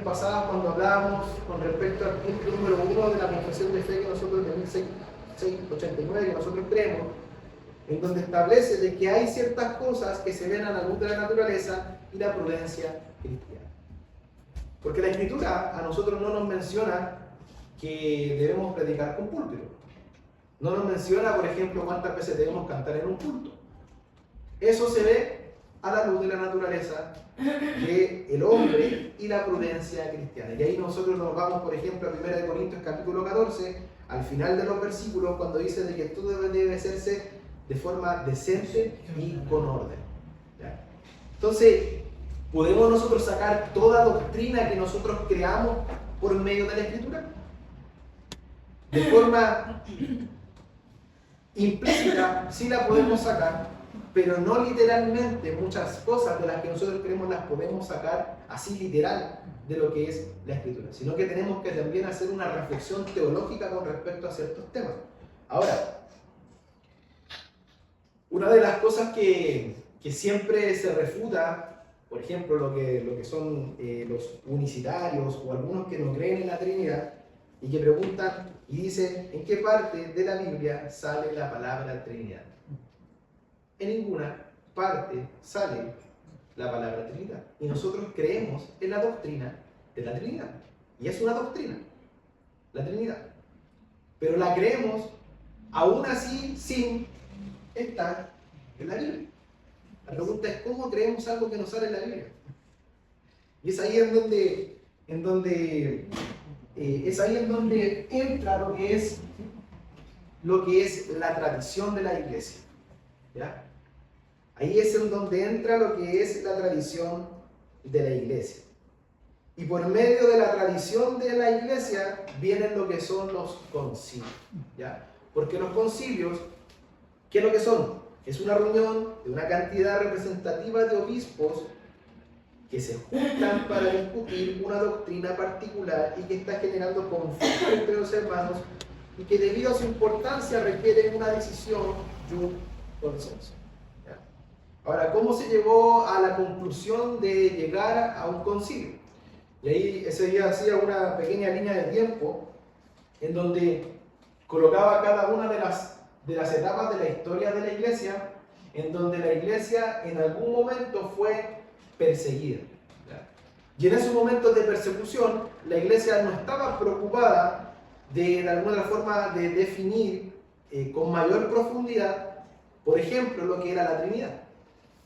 presentaciones pasadas cuando hablábamos con respecto al punto número 1 de la confesión de fe que nosotros de 1689 que nosotros creemos, en donde establece de que hay ciertas cosas que se ven a la luz de la naturaleza y la prudencia cristiana. Porque la Escritura a nosotros no nos menciona que debemos predicar con púlpito. No nos menciona, por ejemplo, cuántas veces debemos cantar en un culto. Eso se ve a la luz de la naturaleza del hombre y la prudencia cristiana. Y ahí nosotros nos vamos, por ejemplo, a 1 Corintios capítulo 14, al final de los versículos, cuando dice de que todo debe hacerse de forma decente y con orden. ¿Ya? Entonces, ¿podemos nosotros sacar toda doctrina que nosotros creamos por medio de la Escritura? De forma implícita sí la podemos sacar, pero no literalmente. Muchas cosas de las que nosotros creemos las podemos sacar así literal de lo que es la Escritura, sino que tenemos que también hacer una reflexión teológica con respecto a ciertos temas. Ahora, una de las cosas que siempre se refuta, por ejemplo, lo que son los unicitarios o algunos que no creen en la Trinidad y que preguntan y dicen, ¿en qué parte de la Biblia sale la palabra Trinidad? En ninguna parte sale la palabra Trinidad. Y nosotros creemos en la doctrina de la Trinidad. Y es una doctrina, la Trinidad. Pero la creemos aún así sin estar en la Biblia. La pregunta es, ¿cómo creemos algo que no sale en la Biblia? Y es ahí en donde entra lo que es la tradición de la iglesia. ¿Ya? Ahí es en donde entra lo que es la tradición de la iglesia. Y por medio de la tradición de la iglesia vienen lo que son los concilios. ¿Ya? Porque los concilios, ¿qué es lo que son? Es una reunión de una cantidad representativa de obispos que se juntan para discutir una doctrina particular y que está generando conflicto entre los hermanos y que debido a su importancia requieren una decisión y un consenso. ¿Ya? Ahora, ¿cómo se llegó a la conclusión de llegar a un concilio? Y ahí ese día hacía una pequeña línea de tiempo en donde colocaba cada una de las etapas de la historia de la iglesia, en donde la iglesia en algún momento fue perseguida. Y en esos momentos de persecución, la iglesia no estaba preocupada de alguna forma de definir con mayor profundidad, por ejemplo, lo que era la Trinidad.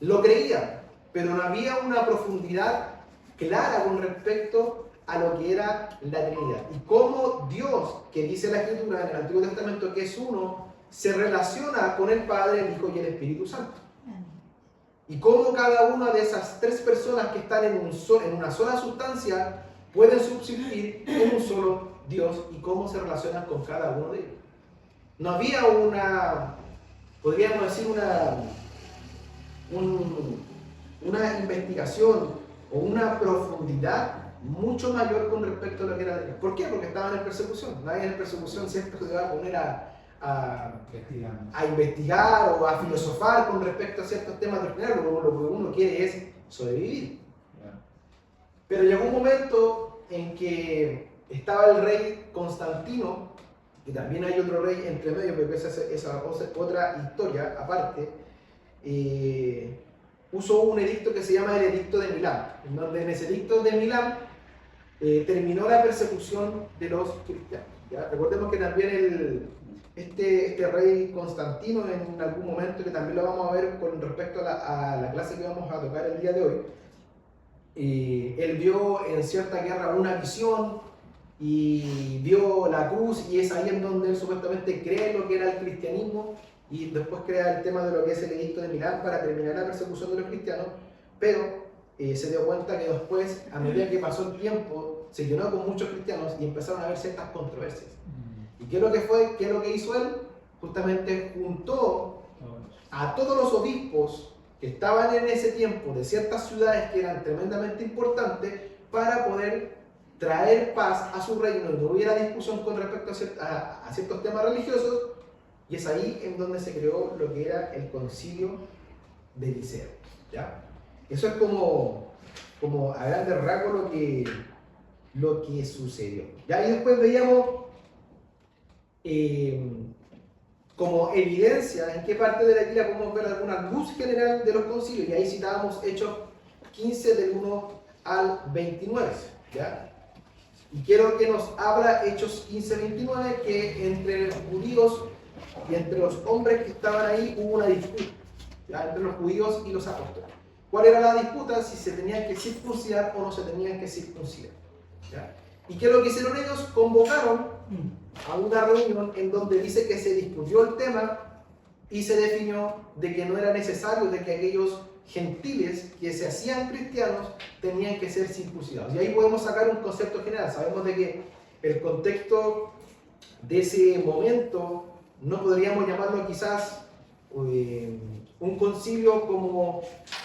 Lo creían, pero no había una profundidad clara con respecto a lo que era la Trinidad. Y cómo Dios, que dice la Escritura en el Antiguo Testamento que es uno, se relaciona con el Padre, el Hijo y el Espíritu Santo. Y cómo cada una de esas tres personas que están en una sola sustancia pueden subsistir en un solo Dios y cómo se relacionan con cada uno de ellos. No había podríamos decir, una investigación o una profundidad mucho mayor con respecto a lo que era la Trinidad. ¿Por qué? Porque estaban en persecución. Nadie en persecución siempre se va a poner a investigar o a filosofar con respecto a ciertos temas doctrinarios. Lo que uno quiere es sobrevivir. Pero llegó un momento en que estaba el rey Constantino, y también hay otro rey entre medio, pero esa es otra historia aparte. Puso un edicto que se llama el Edicto de Milán, en donde en ese Edicto de Milán terminó la persecución de los cristianos. ¿Ya? Recordemos que también este rey Constantino, en algún momento, que también lo vamos a ver con respecto a la clase que vamos a tocar el día de hoy, él vio en cierta guerra una visión y vio la cruz, y es ahí en donde él supuestamente cree lo que era el cristianismo, y después crea el tema de lo que es el Edicto de Milán para terminar la persecución de los cristianos, pero se dio cuenta que después, a medida que pasó el tiempo, se llenó con muchos cristianos y empezaron a haber ciertas controversias. ¿Y qué es lo que fue? ¿Qué es lo que hizo él? Justamente juntó a todos los obispos que estaban en ese tiempo de ciertas ciudades que eran tremendamente importantes para poder traer paz a su reino y no hubiera discusión con respecto a ciertos temas religiosos. Y es ahí en donde se creó lo que era el Concilio de Nicea. ¿Ya? Eso es como a grandes rasgos lo que sucedió. Ya, y después veíamos como evidencia en qué parte de la Biblia podemos ver alguna luz general de los concilios, y ahí citábamos Hechos 15 del 1 al 29. ¿Ya? Y quiero que nos habla Hechos 15-29, que entre los judíos y entre los hombres que estaban ahí hubo una disputa, ¿ya? Entre los judíos y los apóstoles. ¿Cuál era la disputa? Si se tenían que circuncidar o no se tenían que circuncidar, ¿ya? ¿Y qué es lo que hicieron ellos? Convocaron a una reunión en donde dice que se discutió el tema y se definió de que no era necesario de que aquellos gentiles que se hacían cristianos tenían que ser circuncidados. Y ahí podemos sacar un concepto general. Sabemos de que el contexto de ese momento no podríamos llamarlo quizás un concilio como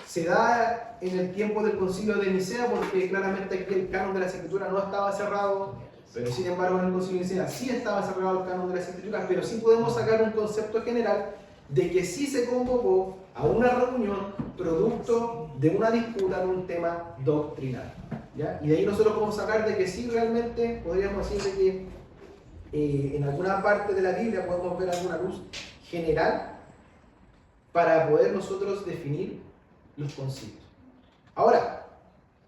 se da en el tiempo del concilio de Nicea, porque claramente aquí el canon de las escrituras no estaba cerrado, pero sin embargo en el concilio de Nicea sí estaba cerrado el canon de las escrituras, pero sí podemos sacar un concepto general de que sí se convocó a una reunión producto de una disputa de un tema doctrinal, ¿ya? Y de ahí nosotros podemos sacar de que sí realmente podríamos decir de que en alguna parte de la Biblia podemos ver alguna luz general para poder nosotros definir los concilios. Ahora,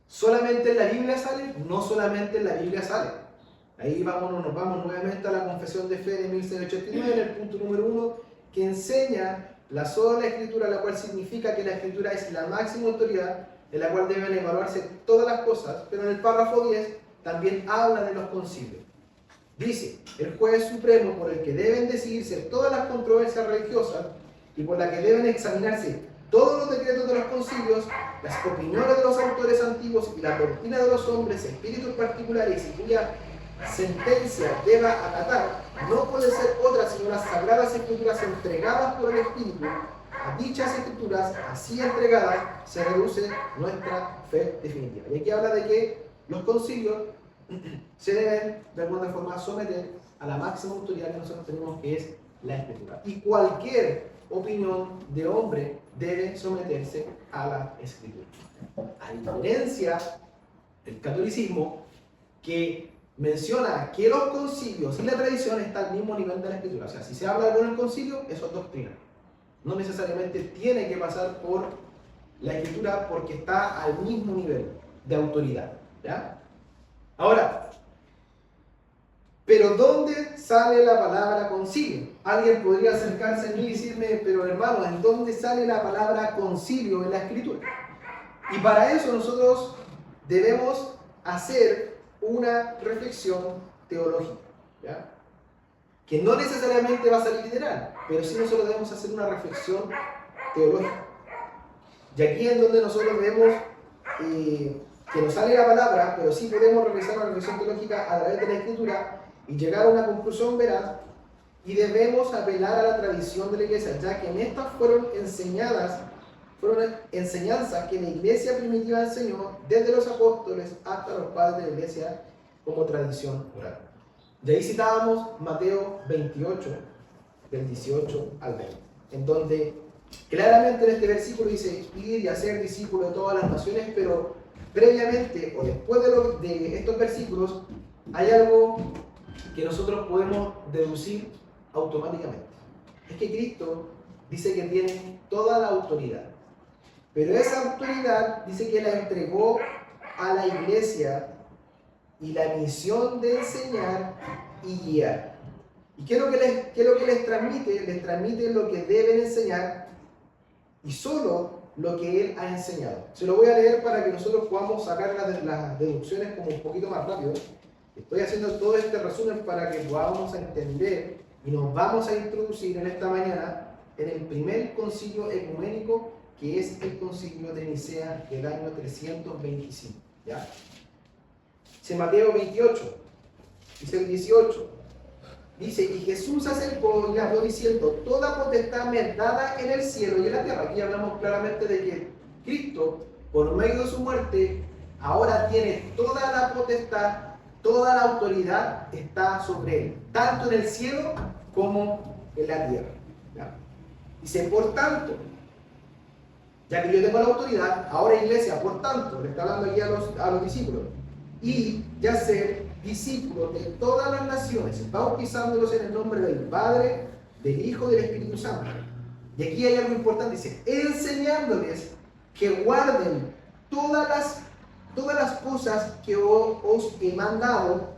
¿solamente en la Biblia sale? No solamente en la Biblia sale. Ahí nos vamos nuevamente a la Confesión de Fe de 1689, en el punto número 1, que enseña la sola Escritura, la cual significa que la Escritura es la máxima autoridad en la cual deben evaluarse todas las cosas, pero en el párrafo 10 también habla de los concilios. Dice, el juez supremo por el que deben decidirse todas las controversias religiosas y por la que deben examinarse todos los decretos de los concilios, las opiniones de los autores antiguos y la doctrina de los hombres, espíritus particulares y cuya sentencia deba acatar, no puede ser otra sino las sagradas escrituras entregadas por el Espíritu. A dichas escrituras, así entregadas, se reduce nuestra fe definitiva. Y aquí habla de que los concilios se deben de alguna forma someter a la máxima autoridad que nosotros tenemos, que es la Escritura. Y cualquier opinión de hombre debe someterse a la Escritura. A diferencia del catolicismo, que menciona que los concilios y la tradición están al mismo nivel de la Escritura. O sea, si se habla algo en el concilio, eso es doctrina. No necesariamente tiene que pasar por la Escritura porque está al mismo nivel de autoridad, ¿ya? Ahora, ¿pero dónde sale la palabra concilio? Alguien podría acercarse a mí y decirme, pero hermano, ¿en dónde sale la palabra concilio en la Escritura? Y para eso nosotros debemos hacer una reflexión teológica, ¿ya? Que no necesariamente va a salir literal, pero sí nosotros debemos hacer una reflexión teológica. Y aquí es donde nosotros vemos que nos sale la palabra, pero sí podemos realizar una reflexión teológica a través de la Escritura y llegar a una conclusión veraz, y debemos apelar a la tradición de la Iglesia, ya que en estas fueron enseñanzas que la Iglesia primitiva enseñó desde los apóstoles hasta los padres de la Iglesia como tradición oral. Y ahí citábamos Mateo 28, del 18 al 20, en donde claramente en este versículo dice, ir y hacer discípulos de todas las naciones, pero previamente o después de estos versículos hay algo que nosotros podemos deducir automáticamente. Es que Cristo dice que tiene toda la autoridad, pero esa autoridad dice que la entregó a la Iglesia y la misión de enseñar y guiar. ¿Y qué es lo que les transmite? Les transmite lo que deben enseñar y solo lo que Él ha enseñado. Se lo voy a leer para que nosotros podamos sacar las deducciones como un poquito más rápido. Estoy haciendo todo este resumen para que podamos entender y nos vamos a introducir en esta mañana en el primer concilio ecuménico, que es el concilio de Nicea del año 325. ¿Ya? Dice Mateo 28, dice el 18. Dice, y Jesús se acercó y le habló diciendo, toda potestad me es dada en el cielo y en la tierra. Aquí hablamos claramente de que Cristo, por medio de su muerte, ahora tiene toda la potestad, toda la autoridad está sobre él, tanto en el cielo como en la tierra. ¿Ya? Dice, por tanto, ya que yo tengo la autoridad, ahora Iglesia, por tanto, le está hablando aquí a los discípulos, y de hacer discípulos de todas las naciones, bautizándolos en el nombre del Padre, del Hijo y del Espíritu Santo. Y aquí hay algo importante, dice, enseñándoles que guarden todas las cosas que os he mandado,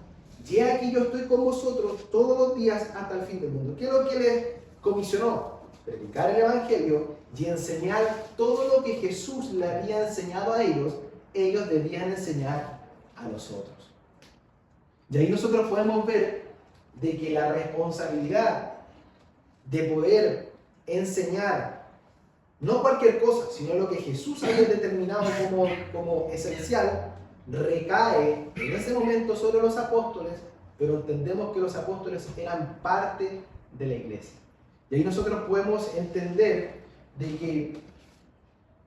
y aquí yo estoy con vosotros todos los días hasta el fin del mundo. ¿Qué es lo que les comisionó? Predicar el Evangelio y enseñar todo lo que Jesús le había enseñado a ellos debían enseñar a nosotros. Y ahí nosotros podemos ver de que la responsabilidad de poder enseñar no cualquier cosa, sino lo que Jesús había determinado como esencial, recae en ese momento sobre los apóstoles, pero entendemos que los apóstoles eran parte de la iglesia. Y ahí nosotros podemos entender de que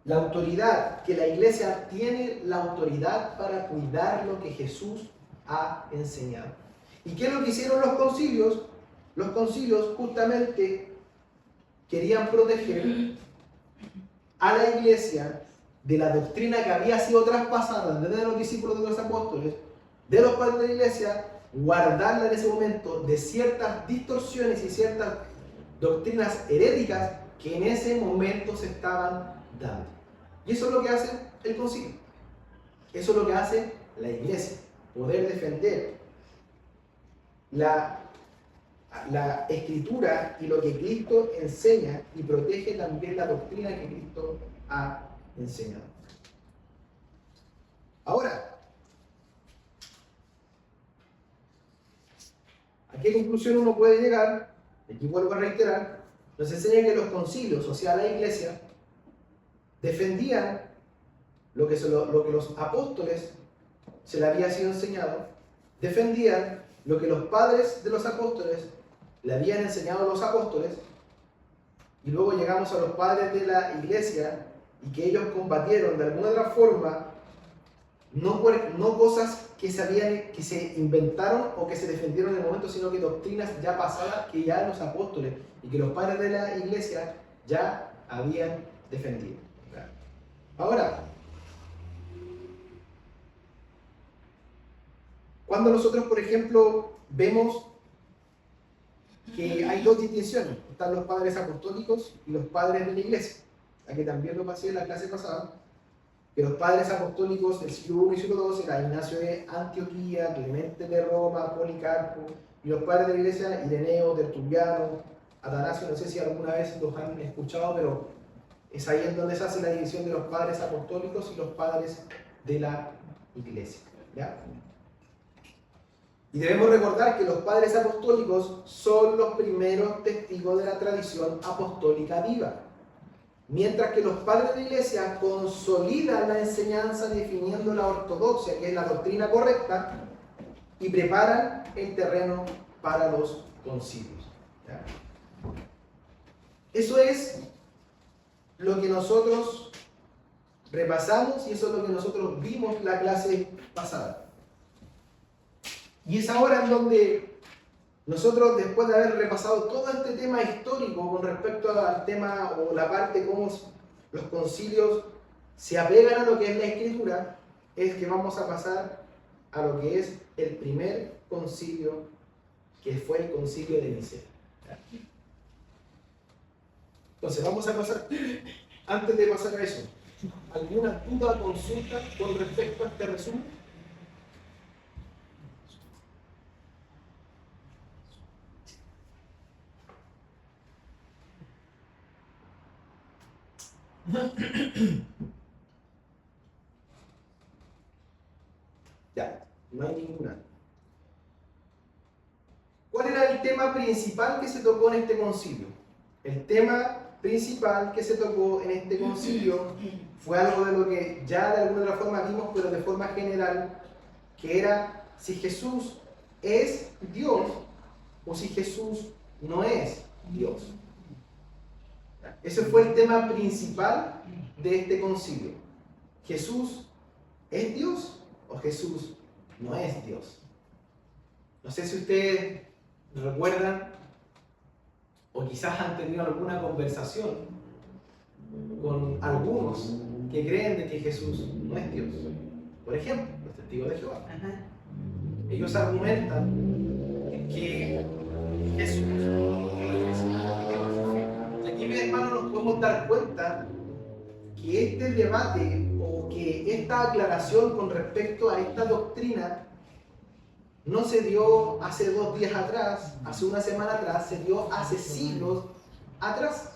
la autoridad, que la iglesia tiene la autoridad para cuidar lo que Jesús ha enseñado. ¿Y qué es lo que hicieron los concilios? Los concilios justamente querían proteger a la iglesia de la doctrina que había sido traspasada desde los discípulos de los apóstoles, de los padres de la iglesia, guardarla en ese momento de ciertas distorsiones y ciertas doctrinas heréticas que en ese momento se estaban dando. Y eso es lo que hace el concilio. Eso es lo que hace la iglesia, poder defender la escritura y lo que Cristo enseña, y protege también la doctrina que Cristo ha enseñado. Ahora, ¿a qué conclusión uno puede llegar? Aquí vuelvo a reiterar, nos enseña que los concilios, o sea, la iglesia, defendían lo que los apóstoles se le había sido enseñado, defendían lo que los padres de los apóstoles le habían enseñado a los apóstoles, y luego llegamos a los padres de la iglesia, y que ellos combatieron de alguna otra forma, no cosas que se inventaron o que se defendieron en el momento, sino que doctrinas ya pasadas que ya los apóstoles y que los padres de la iglesia ya habían defendido. Ahora, cuando nosotros, por ejemplo, vemos que hay dos distinciones, están los padres apostólicos y los padres de la iglesia, aquí también lo pasé en la clase pasada, que los padres apostólicos del siglo I y siglo II eran Ignacio de Antioquía, Clemente de Roma, Policarpo, y los padres de la iglesia, Ireneo, Tertuliano, Atanasio. No sé si alguna vez los han escuchado, pero es ahí en donde se hace la división de los padres apostólicos y los padres de la iglesia, ¿ya? Y debemos recordar que los padres apostólicos son los primeros testigos de la tradición apostólica viva, mientras que los padres de la iglesia consolidan la enseñanza definiendo la ortodoxia, que es la doctrina correcta, y preparan el terreno para los concilios, ¿ya? Eso es lo que nosotros repasamos y eso es lo que nosotros vimos la clase pasada. Y es ahora en donde nosotros, después de haber repasado todo este tema histórico con respecto al tema o la parte cómo los concilios se apegan a lo que es la escritura, es que vamos a pasar a lo que es el primer concilio, que fue el concilio de Nicea. Entonces vamos a pasar, antes de pasar a eso, ¿alguna duda o consulta con respecto a este resumen? Ya, no hay ninguna. ¿Cuál era el tema principal que se tocó en este concilio? El tema principal que se tocó en este concilio fue algo de lo que ya de alguna otra forma vimos, pero de forma general, que era si Jesús es Dios o si Jesús no es Dios. Ese fue el tema principal de este concilio. ¿Jesús es Dios o Jesús no es Dios? No sé si ustedes recuerdan o quizás han tenido alguna conversación con algunos que creen de que Jesús no es Dios. Por ejemplo, los testigos de Jehová. Ellos argumentan que Jesús y aquí, mis hermanos, nos podemos dar cuenta que este debate o que esta aclaración con respecto a esta doctrina no se dio hace 2 días atrás, hace una semana atrás, se dio hace siglos atrás.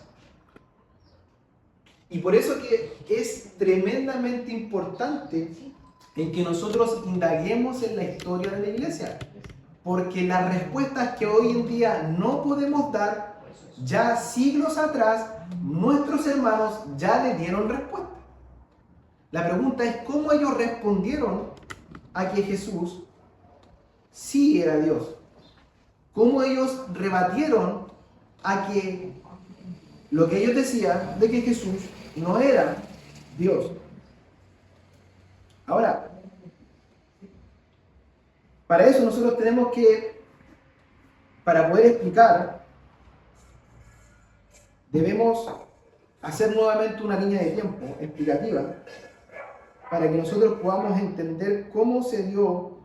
Y por eso que es tremendamente importante en que nosotros indaguemos en la historia de la iglesia. Porque las respuestas que hoy en día no podemos dar, ya siglos atrás, nuestros hermanos ya le dieron respuesta. La pregunta es cómo ellos respondieron a que Jesús sí era Dios. Cómo ellos rebatieron a que lo que ellos decían de que Jesús no era Dios. Ahora, para eso nosotros tenemos que, para poder explicar, debemos hacer nuevamente una línea de tiempo explicativa para que nosotros podamos entender cómo se dio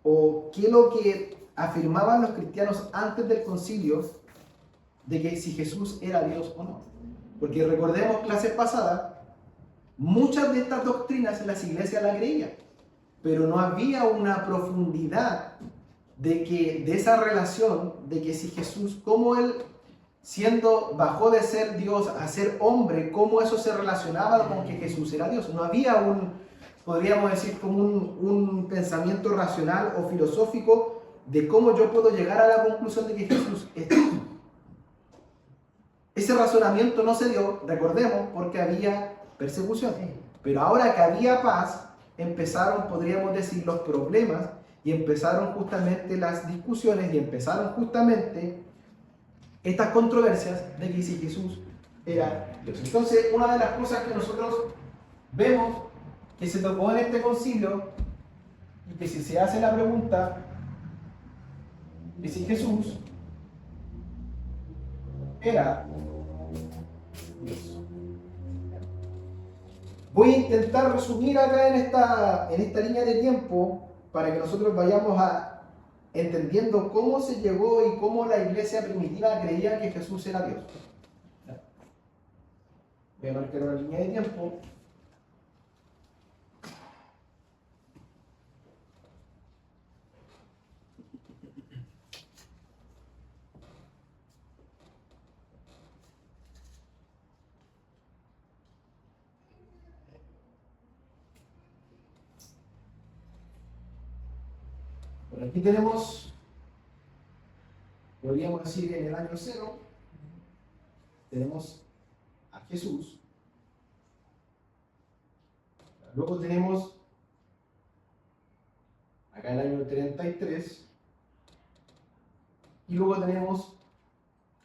o qué es lo que afirmaban los cristianos antes del concilio de que si Jesús era Dios o no. Porque recordemos clases pasadas, muchas de estas doctrinas las iglesias las creían, pero no había una profundidad de esa relación, de que si Jesús, cómo Él bajó de ser Dios a ser hombre, cómo eso se relacionaba con que Jesús era Dios. No había podríamos decir, como un pensamiento racional o filosófico de cómo yo puedo llegar a la conclusión de que Jesús es Dios. Ese razonamiento no se dio, recordemos, porque había persecución. Pero ahora que había paz, empezaron, podríamos decir, los problemas y empezaron justamente las discusiones y empezaron justamente estas controversias de que si Jesús era Dios. Entonces, una de las cosas que nosotros vemos que se tocó en este concilio y que si se hace la pregunta de si Jesús era Dios. Voy a intentar resumir acá en esta línea de tiempo para que nosotros vayamos entendiendo cómo se llegó y cómo la iglesia primitiva creía que Jesús era Dios. Voy a marcar una línea de tiempo. Bueno, aquí tenemos, podríamos decir en el año 0, tenemos a Jesús. Luego tenemos acá el año 33. Y luego tenemos,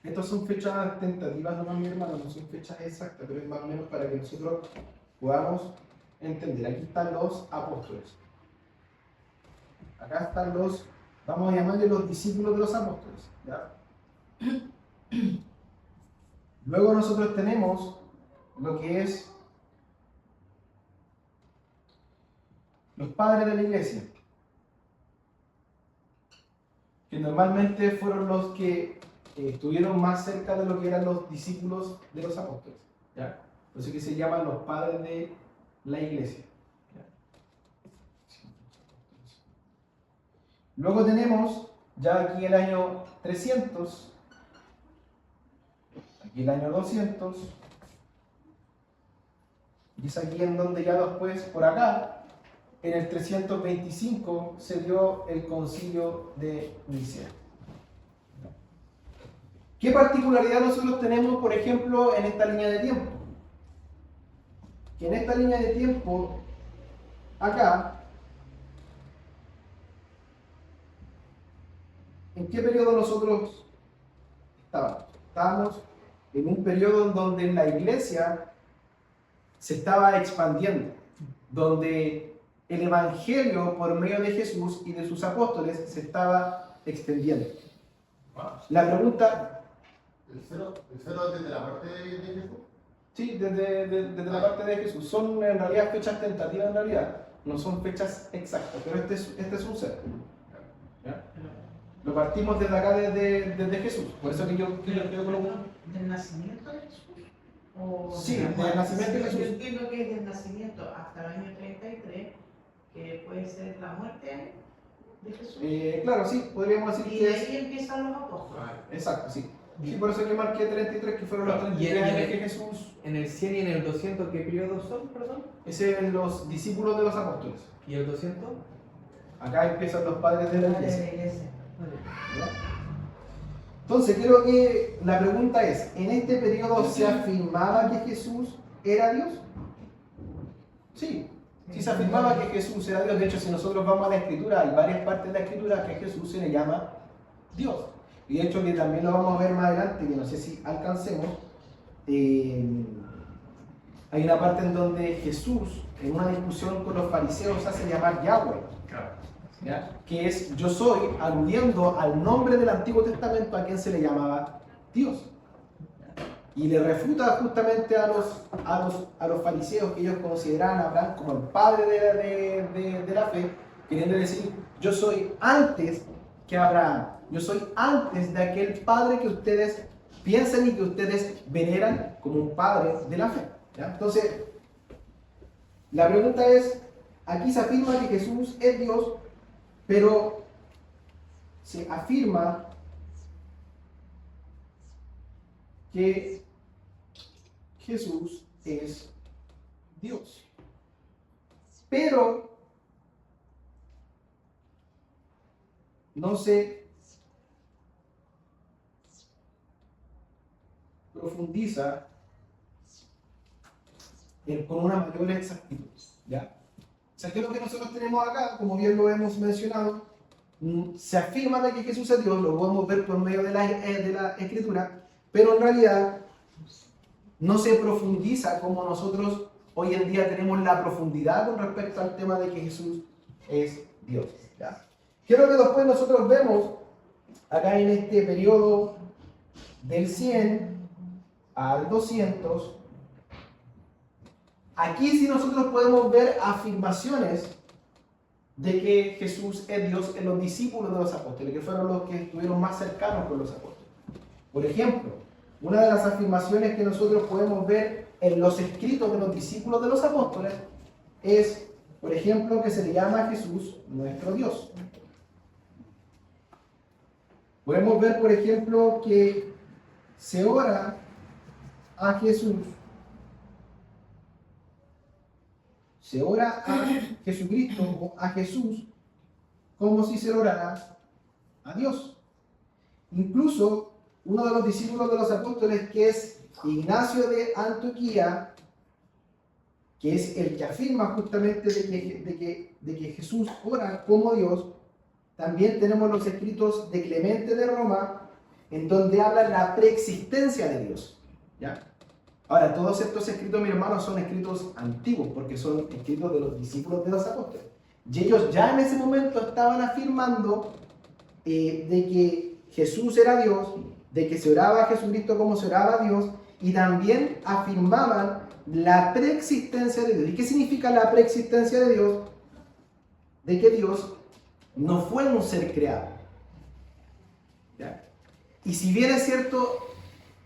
estas son fechas tentativas, no, mi hermano, no son fechas exactas, pero es más o menos para que nosotros podamos entender. Aquí están los apóstoles. Acá están vamos a llamarle los discípulos de los apóstoles. ¿Ya? Luego nosotros tenemos lo que es los padres de la iglesia, que normalmente fueron los que estuvieron más cerca de lo que eran los discípulos de los apóstoles. ¿Ya? Por eso que se llaman los padres de la iglesia. Luego tenemos ya aquí el año 300, aquí el año 200, y es aquí en donde ya después, por acá, en el 325 se dio el concilio de Nicea. ¿Qué particularidad nosotros tenemos, por ejemplo, en esta línea de tiempo? Que en esta línea de tiempo, acá, ¿en qué periodo nosotros estábamos? Estábamos en un periodo en donde la iglesia se estaba expandiendo, donde el evangelio por medio de Jesús y de sus apóstoles se estaba extendiendo. La pregunta... ¿El cero desde la parte de Jesús? Sí, desde la parte de Jesús. Son en realidad fechas tentativas en realidad. no son fechas exactas, pero este es un cerco. ¿Ya? Lo partimos desde acá, desde Jesús. Por eso que yo coloco. ¿Del nacimiento de Jesús? O Sí, de la del muerte? nacimiento de Jesús. Yo entiendo que es del nacimiento hasta el año 33, que puede ser la muerte de Jesús. Claro, sí, podríamos decir Y que de es. ahí empiezan los apóstoles. Exacto, sí. Sí, por eso que marqué 33, que fueron los 33 años que Jesús. En el 100 y en el 200, ¿qué periodos son, perdón? Ese es los discípulos de los apóstoles. ¿Y el 200? Acá empiezan los padres de la Padre de iglesia. la iglesia. ¿Ya? Entonces, creo que la pregunta es: ¿en este periodo se afirmaba que Jesús era Dios? Sí, sí se afirmaba que Jesús era Dios. De hecho, si nosotros vamos a la Escritura, hay varias partes de la Escritura que Jesús se le llama Dios. Y de hecho, que también lo vamos a ver más adelante, que no sé si alcancemos. Hay una parte en donde Jesús, en una discusión con los fariseos, hace llamar Yahweh. ¿Ya? Que es yo soy, aludiendo al nombre del Antiguo Testamento a quien se le llamaba Dios. Y le refuta justamente a los fariseos, que ellos consideraban a Abraham como el padre de la fe, queriendo decir: yo soy antes que Abraham, yo soy antes de aquel padre que ustedes piensan y que ustedes veneran como un padre de la fe. ¿Ya? Entonces, la pregunta es: aquí se afirma que Jesús es Dios, pero se afirma que Jesús es Dios. Pero no se profundiza con una mayor exactitud. ¿Ya? O sea, que lo que nosotros tenemos acá, como bien lo hemos mencionado, se afirma de que Jesús es Dios, lo podemos ver por medio de la Escritura, pero en realidad no se profundiza como nosotros hoy en día tenemos la profundidad con respecto al tema de que Jesús es Dios. ¿Ya? Quiero que después nosotros vemos acá en este periodo del 100 al 200. Aquí sí nosotros podemos ver afirmaciones de que Jesús es Dios en los discípulos de los apóstoles, que fueron los que estuvieron más cercanos con los apóstoles. Por ejemplo, una de las afirmaciones que nosotros podemos ver en los escritos de los discípulos de los apóstoles es, por ejemplo, que se le llama a Jesús nuestro Dios. Podemos ver, por ejemplo, que se ora a Jesús. Se ora a Jesucristo o a Jesús como si se orara a Dios. Incluso uno de los discípulos de los apóstoles, que es Ignacio de Antioquía, que es el que afirma justamente de que Jesús ora como Dios, también tenemos los escritos de Clemente de Roma, en donde habla la preexistencia de Dios. ¿Ya? Ahora, todos estos escritos, mis hermanos, son escritos antiguos, porque son escritos de los discípulos de los apóstoles. Y ellos ya en ese momento estaban afirmando de que Jesús era Dios, de que se oraba a Jesucristo como se oraba a Dios, y también afirmaban la preexistencia de Dios. ¿Y qué significa la preexistencia de Dios? De que Dios no fue un ser creado. ¿Ya? Y si bien es cierto,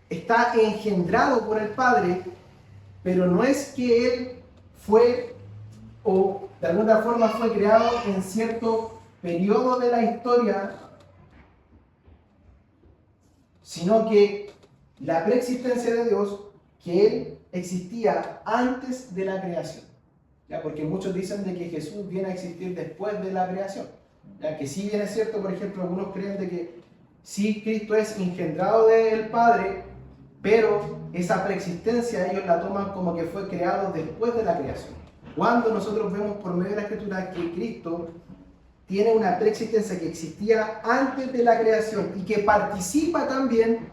está engendrado por el Padre, pero no es que Él fue o de alguna forma fue creado en cierto periodo de la historia, sino que la preexistencia de Dios, que Él existía antes de la creación. ¿Ya? Porque muchos dicen de que Jesús viene a existir después de la creación. ¿Ya? Que si bien es cierto, por ejemplo, algunos creen de que sí, Cristo es engendrado del Padre, pero esa preexistencia ellos la toman como que fue creado después de la creación. Cuando nosotros vemos por medio de la Escritura que Cristo tiene una preexistencia que existía antes de la creación y que participa también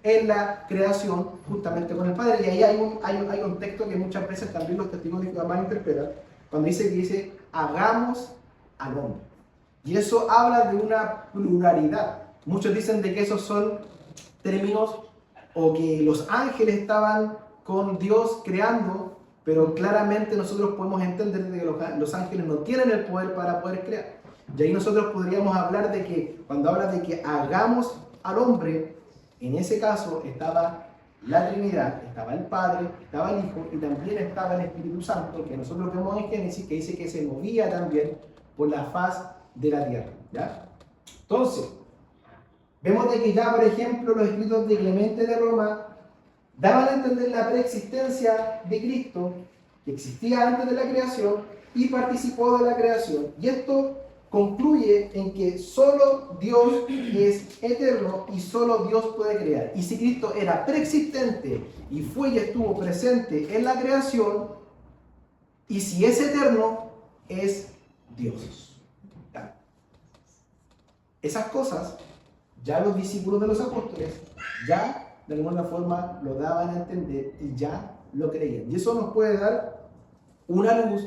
en la creación justamente con el Padre. Y ahí hay un texto que muchas veces también los testigos de Jehová interpretan, cuando dice hagamos al hombre. Y eso habla de una pluralidad. Muchos dicen de que esos son términos o que los ángeles estaban con Dios creando, pero claramente nosotros podemos entender de que los ángeles no tienen el poder para poder crear. Y ahí nosotros podríamos hablar de que, cuando habla de que hagamos al hombre, en ese caso estaba la Trinidad, estaba el Padre, estaba el Hijo y también estaba el Espíritu Santo, que nosotros vemos en Génesis, que dice que se movía también por la faz de la tierra. ¿Ya? Entonces, vemos de que ya, por ejemplo, los escritos de Clemente de Roma daban a entender la preexistencia de Cristo, que existía antes de la creación y participó de la creación. Y esto concluye en que solo Dios es eterno y solo Dios puede crear. Y si Cristo era preexistente y fue y estuvo presente en la creación, y si es eterno, es Dios. ¿Ya? Esas cosas, ya los discípulos de los apóstoles, ya de alguna forma lo daban a entender y ya lo creían. Y eso nos puede dar una luz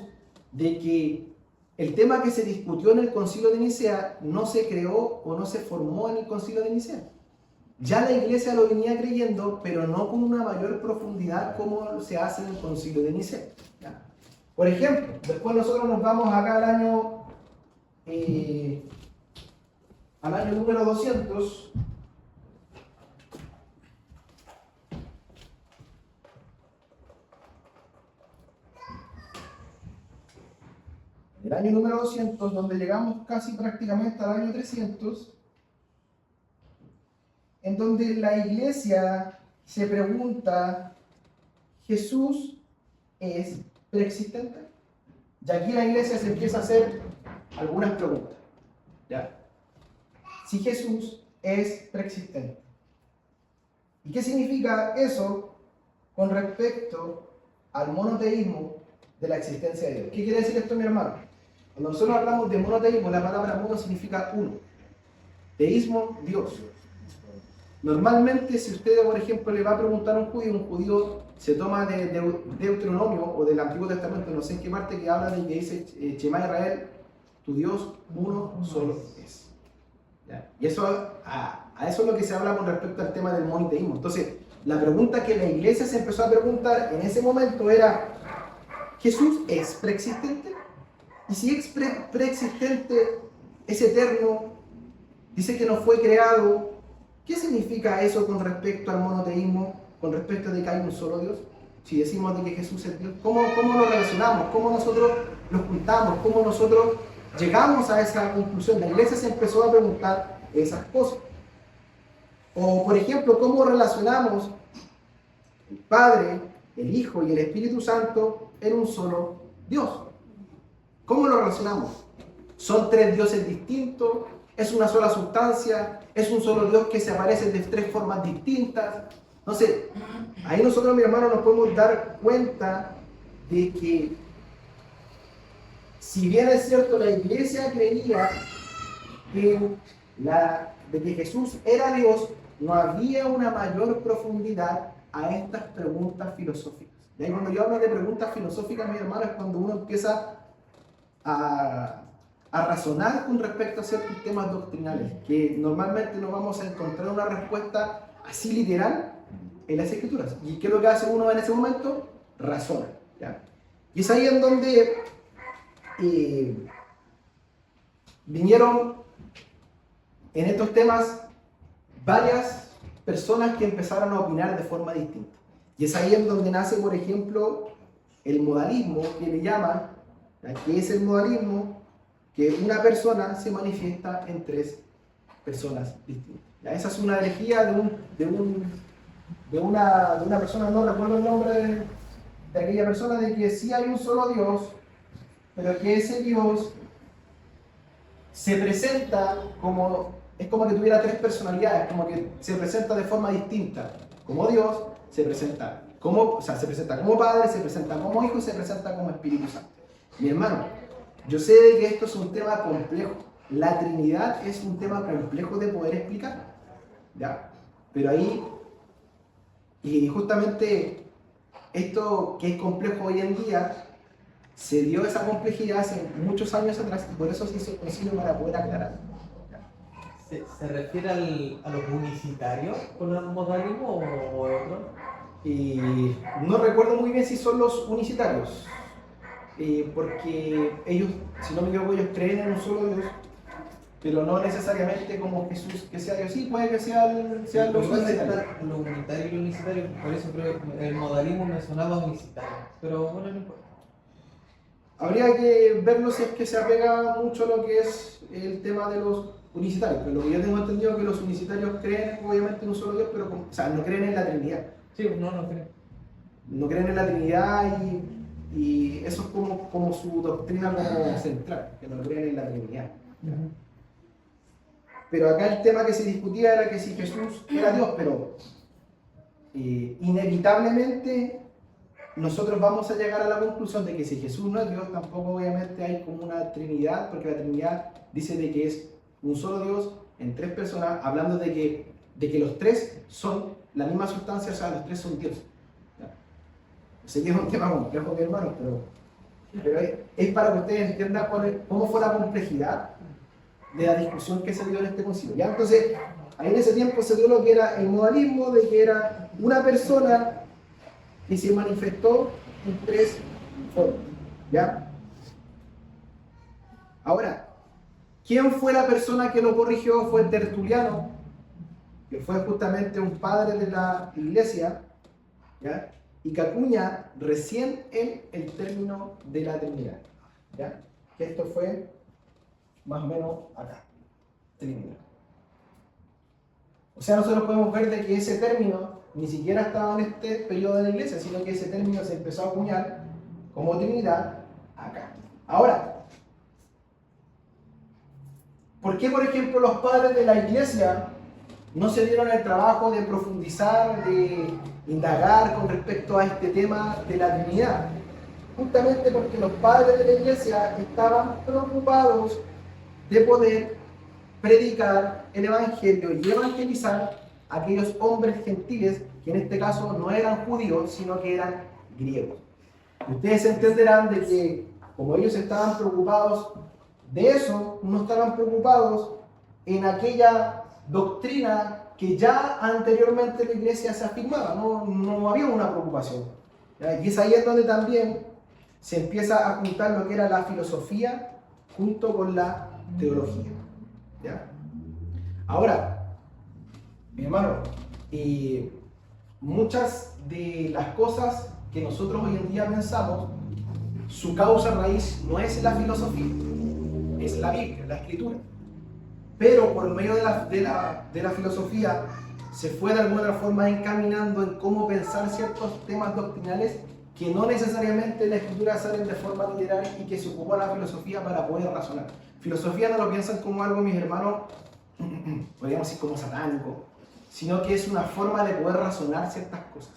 de que el tema que se discutió en el Concilio de Nicea no se creó o no se formó en el Concilio de Nicea. Ya la iglesia lo venía creyendo, pero no con una mayor profundidad como se hace en el Concilio de Nicea. ¿Ya? Por ejemplo, después nosotros nos vamos acá al año número 200. El año número 200, donde llegamos casi prácticamente al año 300, en donde la iglesia se pregunta, ¿Jesús es preexistente? Y aquí la iglesia se empieza a hacer algunas preguntas. ¿Ya? Si Jesús es preexistente. ¿Y qué significa eso con respecto al monoteísmo de la existencia de Dios? ¿Qué quiere decir esto, mi hermano? Cuando nosotros hablamos de monoteísmo, la palabra mono significa uno. Teísmo, Dios. Normalmente, si usted, por ejemplo, le va a preguntar a un judío se toma de Deuteronomio o del Antiguo Testamento, no sé en qué parte, que habla de que dice, Shema Israel, tu Dios uno solo es. ¿Ya? Y eso, a eso es lo que se habla con respecto al tema del monoteísmo. Entonces, la pregunta que la iglesia se empezó a preguntar en ese momento era, ¿Jesús es preexistente? Y si es preexistente, es eterno, dice que no fue creado, ¿qué significa eso con respecto al monoteísmo, con respecto de que hay un solo Dios? Si decimos de que Jesús es Dios, ¿cómo lo relacionamos? ¿Cómo nosotros lo ocultamos? ¿Cómo nosotros llegamos a esa conclusión? La iglesia se empezó a preguntar esas cosas. O, por ejemplo, ¿cómo relacionamos el Padre, el Hijo y el Espíritu Santo en un solo Dios? ¿Cómo lo relacionamos? ¿Son tres dioses distintos? ¿Es una sola sustancia? ¿Es un solo Dios que se aparece de tres formas distintas? No sé, ahí nosotros, mi hermano, nos podemos dar cuenta de que, si bien es cierto, la iglesia creía de que Jesús era Dios, no había una mayor profundidad a estas preguntas filosóficas. Y ahí, cuando yo hablo de preguntas filosóficas, mi hermano, es cuando uno empieza a razonar con respecto a ciertos temas doctrinales, que normalmente no vamos a encontrar una respuesta así literal en las Escrituras. ¿Y qué es lo que hace uno en ese momento? Razona. ¿Ya? Y es ahí en donde vinieron en estos temas varias personas que empezaron a opinar de forma distinta. Y es ahí en donde nace, por ejemplo, el modalismo, que le llaman. ¿Qué es el modalismo? Que una persona se manifiesta en tres personas distintas. ¿Ya? Esa es una herejía de una persona, no recuerdo el nombre de aquella persona, de que sí hay un solo Dios, pero que ese Dios se presenta como, es como que tuviera tres personalidades, como que se presenta de forma distinta. Como Dios, se presenta como Padre, se presenta como Hijo y se presenta como Espíritu Santo. Mi hermano, yo sé de que esto es un tema complejo. La Trinidad es un tema complejo de poder explicar. ¿Ya? Pero ahí, y justamente esto que es complejo hoy en día, se dio esa complejidad hace muchos años atrás y por eso se hizo el concilio para poder aclarar. ¿Se refiere a los unicitarios con el modalismo o otro? Y no recuerdo muy bien si son los unicitarios, porque ellos, si no me equivoco, ellos creen en un solo Dios, pero no necesariamente como Jesús que sea Dios. Sí, puede que sean los Igual unicitarios. está lo unitario y lo unicitario, por eso creo que el modalismo me sonaba unicitario. Pero bueno, no importa. Habría que verlo si es que se apega mucho a lo que es el tema de los unicitarios, pero lo que yo tengo entendido es que los unicitarios creen obviamente en un solo Dios, pero o sea, no creen en la Trinidad. Sí, no creo. No creen en la Trinidad y eso es como su doctrina como central, que no creen en la Trinidad. Pero acá el tema que se discutía era que si Jesús era Dios, pero inevitablemente nosotros vamos a llegar a la conclusión de que si Jesús no es Dios, tampoco obviamente hay como una Trinidad, porque la Trinidad dice de que es un solo Dios en tres personas, hablando de que los tres son la misma sustancia, o sea, los tres son Dios. Sé que es un tema complejo, mi hermano, pero es para que ustedes entiendan cómo fue la complejidad de la discusión que se dio en este concilio. ¿Ya? Entonces, ahí en ese tiempo se dio lo que era el modalismo, de que era una persona que se manifestó en tres formas. ¿Ya? Ahora, ¿quién fue la persona que lo corrigió? Fue Tertuliano, que fue justamente un padre de la iglesia, ¿ya? Y que acuña recién en el término de la Trinidad, ¿ya? Que esto fue más o menos acá, Trinidad. O sea, nosotros podemos ver de que ese término ni siquiera estaba en este periodo de la iglesia, sino que ese término se empezó a acuñar como Trinidad acá. Ahora, ¿por qué, por ejemplo, los padres de la iglesia no se dieron el trabajo de profundizar, de indagar con respecto a este tema de la Trinidad? Justamente porque los padres de la iglesia estaban preocupados de poder predicar el evangelio y evangelizar a aquellos hombres gentiles que en este caso no eran judíos, sino que eran griegos. Y ustedes entenderán de que como ellos estaban preocupados de eso, no estaban preocupados en aquella doctrina que ya anteriormente la iglesia se afirmaba, no había una preocupación. ¿Ya? Y es ahí en donde también se empieza a juntar lo que era la filosofía junto con la teología. ¿Ya? Ahora, mi hermano, muchas de las cosas que nosotros hoy en día pensamos, su causa raíz no es la filosofía, es la Biblia, la Escritura. Pero por medio de la filosofía se fue de alguna forma encaminando en cómo pensar ciertos temas doctrinales que no necesariamente la Escritura salen de forma literal y que se ocupó la filosofía para poder razonar. Filosofía no lo piensan como algo, mis hermanos, podríamos decir como satánico, sino que es una forma de poder razonar ciertas cosas.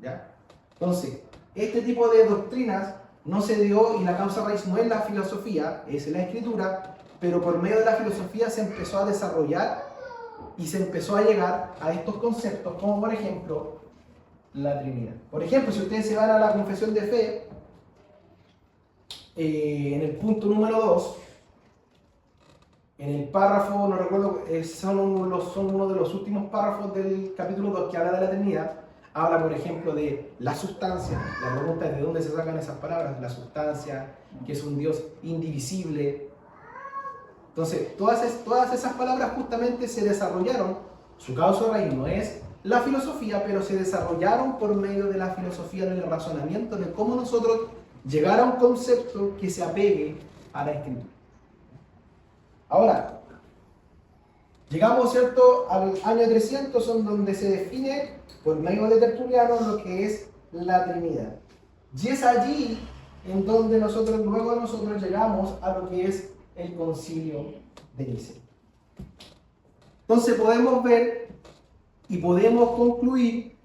¿Ya? Entonces, este tipo de doctrinas no se dio y la causa raíz no es la filosofía, es la Escritura, pero por medio de la filosofía se empezó a desarrollar y se empezó a llegar a estos conceptos, como por ejemplo la Trinidad. Por ejemplo, si ustedes se van a la confesión de fe, en el punto número 2, en el párrafo, no recuerdo, son uno de los últimos párrafos del capítulo 2 que habla de la Trinidad, habla por ejemplo de la sustancia. La pregunta es de dónde se sacan esas palabras, la sustancia, que es un Dios indivisible. Entonces, todas esas palabras justamente se desarrollaron, su causa raíz no es la filosofía, pero se desarrollaron por medio de la filosofía del razonamiento, de cómo nosotros llegar a un concepto que se apegue a la Escritura. Ahora, llegamos, ¿cierto?, al año 300, en donde se define, por medio de Tertuliano, lo que es la Trinidad. Y es allí en donde luego nosotros llegamos a lo que es el Concilio de Nicea. Entonces podemos ver y podemos concluir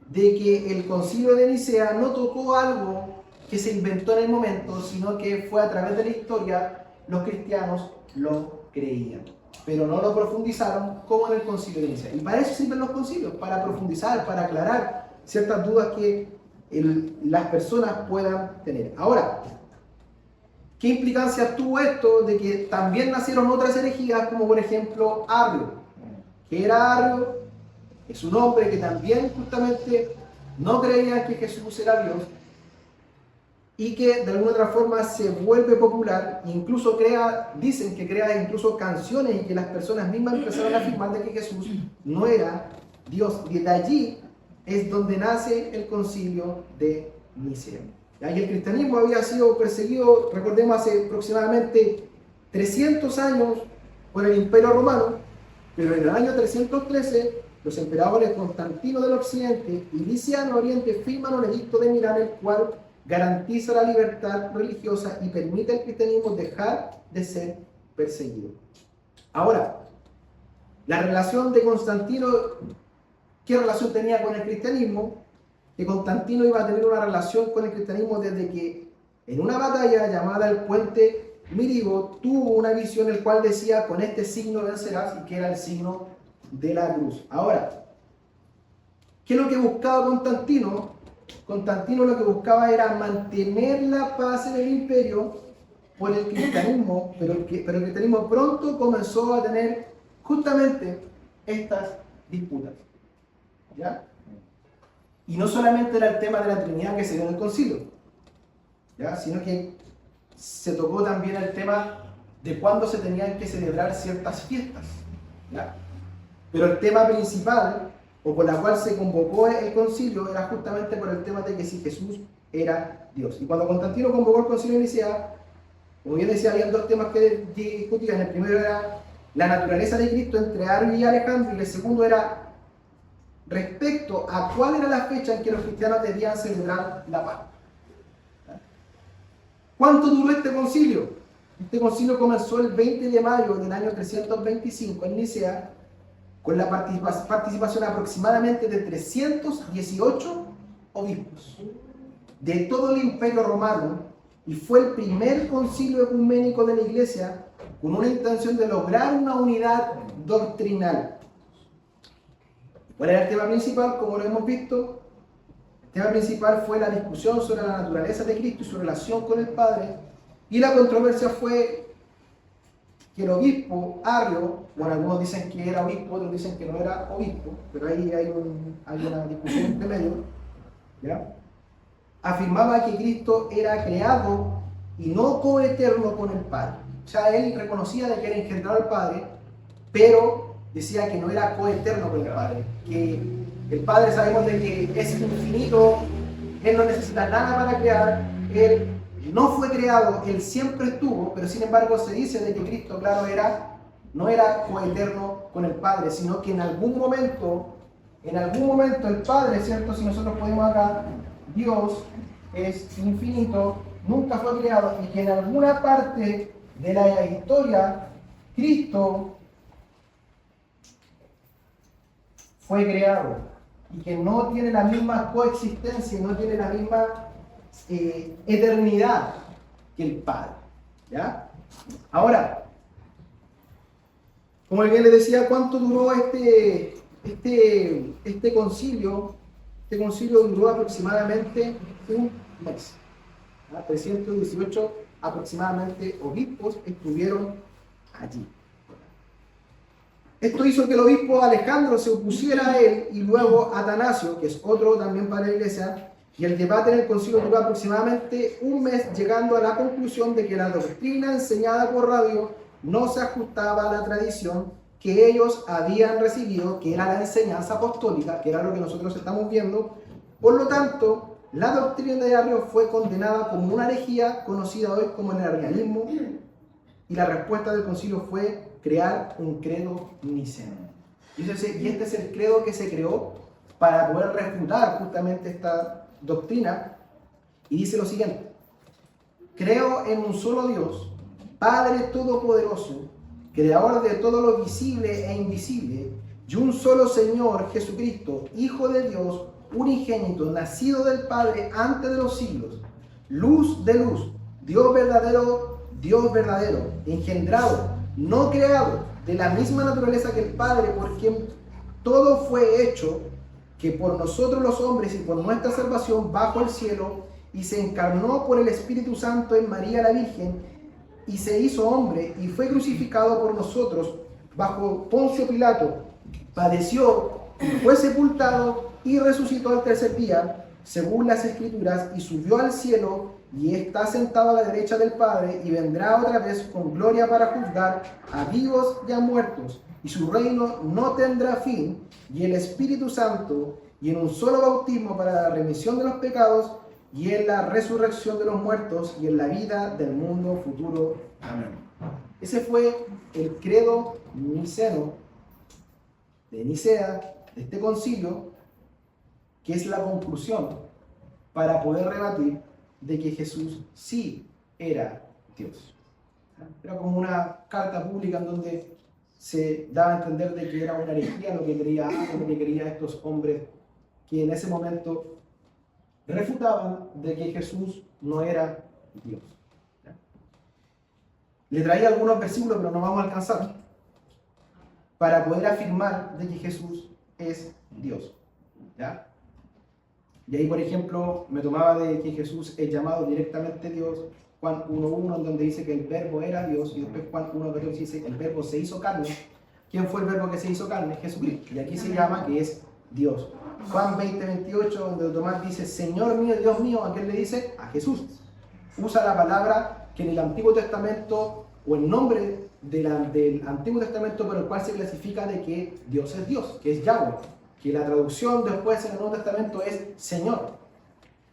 de que el Concilio de Nicea no tocó algo que se inventó en el momento, sino que fue a través de la historia, los cristianos lo creían, pero no lo profundizaron como en el Concilio de Nicea. Y para eso sirven los concilios, para profundizar, para aclarar ciertas dudas que las personas puedan tener. Ahora, ¿qué implicancias tuvo esto de que también nacieron otras herejías, como por ejemplo Arrio? ¿Qué era Arrio? Es un hombre que también justamente no creían que Jesús era Dios y que de alguna otra forma se vuelve popular, incluso dicen que crea incluso canciones y que las personas mismas empezaron a afirmar de que Jesús no era Dios. Y de allí es donde nace el concilio de Nicea. Y el cristianismo había sido perseguido, recordemos, hace aproximadamente 300 años por el Imperio Romano, pero en el año 313 los emperadores Constantino del Occidente y Liciano del Oriente firman un edicto de Milán, el cual garantiza la libertad religiosa y permite al cristianismo dejar de ser perseguido. Ahora, la relación de Constantino, ¿qué relación tenía con el cristianismo? Que Constantino iba a tener una relación con el cristianismo desde que en una batalla llamada el Puente Mirigo tuvo una visión el cual decía: con este signo vencerás, y que era el signo de la cruz. Ahora, ¿qué es lo que buscaba Constantino? Constantino lo que buscaba era mantener la paz en el imperio por el cristianismo, pero el cristianismo pronto comenzó a tener justamente estas disputas, ¿ya? Y no solamente era el tema de la Trinidad que se dio en el concilio, ¿ya? Sino que se tocó también el tema de cuándo se tenían que celebrar ciertas fiestas, ¿ya? Pero el tema principal, o por la cual se convocó el concilio, era justamente por el tema de que si Jesús era Dios. Y cuando Constantino convocó el concilio de Nicea, como bien decía, había dos temas que discutían. El primero era la naturaleza de Cristo entre Arrio y Alejandro, y el segundo era respecto a cuál era la fecha en que los cristianos debían celebrar la Pascua. ¿Cuánto duró este concilio? Este concilio comenzó el 20 de mayo del año 325 en Nicea, con la participación aproximadamente de 318 obispos de todo el Imperio Romano, y fue el primer concilio ecuménico de la Iglesia con una intención de lograr una unidad doctrinal. ¿Cuál era el tema principal? Como lo hemos visto, el tema principal fue la discusión sobre la naturaleza de Cristo y su relación con el Padre, y la controversia fue que el obispo Arrio, bueno, algunos dicen que era obispo, otros dicen que no era obispo, pero ahí hay una discusión entre medio, ¿ya? Afirmaba que Cristo era creado y no coeterno con el Padre. O sea, él reconocía de que era engendrado al Padre, pero decía que no era coeterno con el Padre, que el Padre sabemos de que es infinito, él no necesita nada para crear, él no fue creado, él siempre estuvo, pero sin embargo se dice de que Cristo, claro, no era coeterno con el Padre, sino que en algún momento el Padre, ¿cierto? Si nosotros podemos acá, Dios es infinito, nunca fue creado, y que en alguna parte de la historia Cristo fue creado, y que no tiene la misma coexistencia, no tiene la misma eternidad que el Padre, ¿ya? Ahora, como bien les decía, ¿cuánto duró este concilio? Este concilio duró aproximadamente un mes, ¿ya? 318 aproximadamente obispos estuvieron allí. Esto hizo que el obispo Alejandro se opusiera a él, y luego Atanasio, que es otro también para la Iglesia, y el debate en el concilio duró aproximadamente un mes, llegando a la conclusión de que la doctrina enseñada por Radio no se ajustaba a la tradición que ellos habían recibido, que era la enseñanza apostólica, que era lo que nosotros estamos viendo. Por lo tanto, la doctrina de Arrio fue condenada como una herejía conocida hoy como el arrianismo, y la respuesta del concilio fue crear un credo niceno. Y este es el credo que se creó para poder refutar justamente esta doctrina, y dice lo siguiente: creo en un solo Dios, Padre Todopoderoso, Creador de todo lo visible e invisible, y un solo Señor Jesucristo, Hijo de Dios, unigénito, nacido del Padre antes de los siglos, luz de luz, Dios verdadero, engendrado, no creado, de la misma naturaleza que el Padre, por quien todo fue hecho, que por nosotros los hombres y por nuestra salvación bajo el cielo, y se encarnó por el Espíritu Santo en María la Virgen, y se hizo hombre, y fue crucificado por nosotros bajo Poncio Pilato, padeció fue sepultado y resucitó al tercer día, según las Escrituras, y subió al cielo y está sentado a la derecha del Padre, y vendrá otra vez con gloria para juzgar a vivos y a muertos, y su reino no tendrá fin, y el Espíritu Santo, y en un solo bautismo para la remisión de los pecados, y en la resurrección de los muertos, y en la vida del mundo futuro. Amén. Ese fue el credo niceno de Nicea, de este concilio, que es la conclusión para poder rebatir de que Jesús sí era Dios. Era como una carta pública en donde se daba a entender de que era una herejía lo que querían estos hombres que en ese momento refutaban de que Jesús no era Dios. Le traía algunos versículos, pero no vamos a alcanzar, para poder afirmar de que Jesús es Dios. ¿Ya? Y ahí, por ejemplo, me tomaba de que Jesús es llamado directamente Dios, Juan 1.1, en donde dice que el verbo era Dios, y después Juan 1.14 dice que el verbo se hizo carne. ¿Quién fue el verbo que se hizo carne? Jesucristo. Y aquí se llama que es Dios. Juan 20.28, donde Tomás dice, Señor mío, Dios mío, ¿a quién le dice? A Jesús. Usa la palabra que en el Antiguo Testamento, o el nombre del Antiguo Testamento por el cual se clasifica de que Dios es Dios, que es Yahweh, que la traducción después en el Nuevo Testamento es Señor.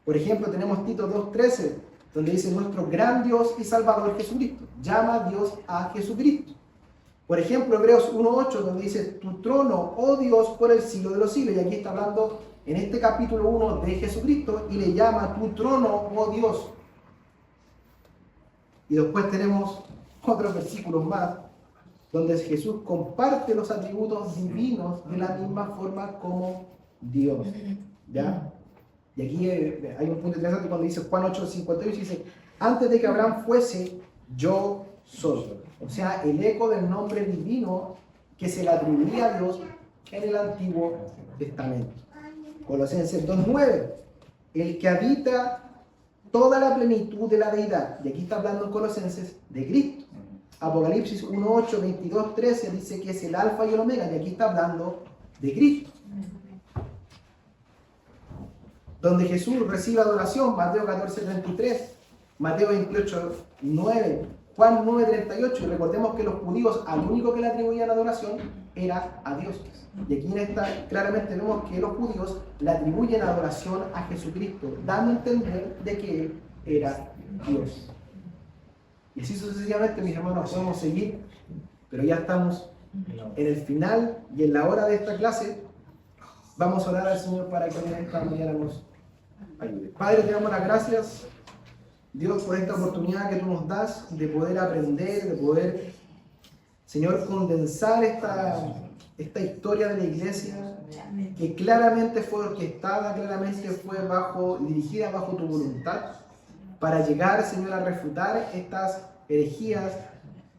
Por ejemplo, tenemos Tito 2.13, donde dice nuestro gran Dios y Salvador Jesucristo. Llama a Dios a Jesucristo. Por ejemplo, Hebreos 1.8, donde dice tu trono, oh Dios, por el siglo de los siglos. Y aquí está hablando en este capítulo 1 de Jesucristo y le llama tu trono, oh Dios. Y después tenemos otros versículos más, donde Jesús comparte los atributos divinos de la misma forma como Dios. ¿Ya? Y aquí hay un punto interesante cuando dice Juan 8.58, dice, antes de que Abraham fuese, yo soy. O sea, el eco del nombre divino que se le atribuía a Dios en el Antiguo Testamento. Colosenses 2.9, el que habita toda la plenitud de la deidad. Y aquí está hablando en Colosenses de Cristo. Apocalipsis 1.8, 22, 13 dice que es el alfa y el omega, y aquí está hablando de Cristo. Donde Jesús recibe adoración, Mateo 14.33, Mateo 28.9, Juan 9.38, y recordemos que los judíos al único que le atribuían adoración era a Dios. Y aquí en esta claramente vemos que los judíos le atribuyen adoración a Jesucristo, dando a entender de que Él era Dios. Y así sucesivamente, mis hermanos, podemos seguir, pero ya estamos en el final y en la hora de esta clase. Vamos a orar al Señor para que en esta mañana nos ayude. Padre, te damos las gracias, Dios, por esta oportunidad que tú nos das de poder aprender, de poder, Señor, condensar esta historia de la iglesia, que claramente fue orquestada, claramente fue dirigida bajo tu voluntad, para llegar, Señor, a refutar estas herejías,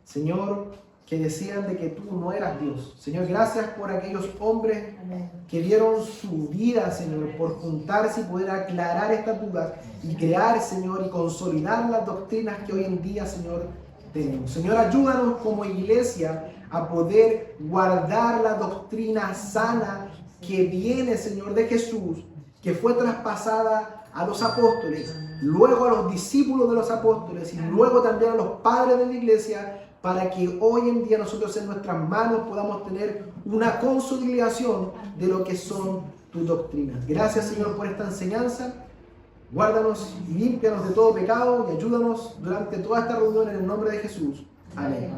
Señor, que decían de que tú no eras Dios. Señor, gracias por aquellos hombres que dieron su vida, Señor, por juntarse y poder aclarar estas dudas y crear, Señor, y consolidar las doctrinas que hoy en día, Señor, tenemos. Señor, ayúdanos como iglesia a poder guardar la doctrina sana que viene, Señor, de Jesús, que fue traspasada a los apóstoles, luego a los discípulos de los apóstoles y luego también a los padres de la iglesia, para que hoy en día nosotros en nuestras manos podamos tener una consolidación de lo que son tus doctrinas. Gracias, Señor, por esta enseñanza. Guárdanos y límpianos de todo pecado y ayúdanos durante toda esta reunión en el nombre de Jesús. Amén.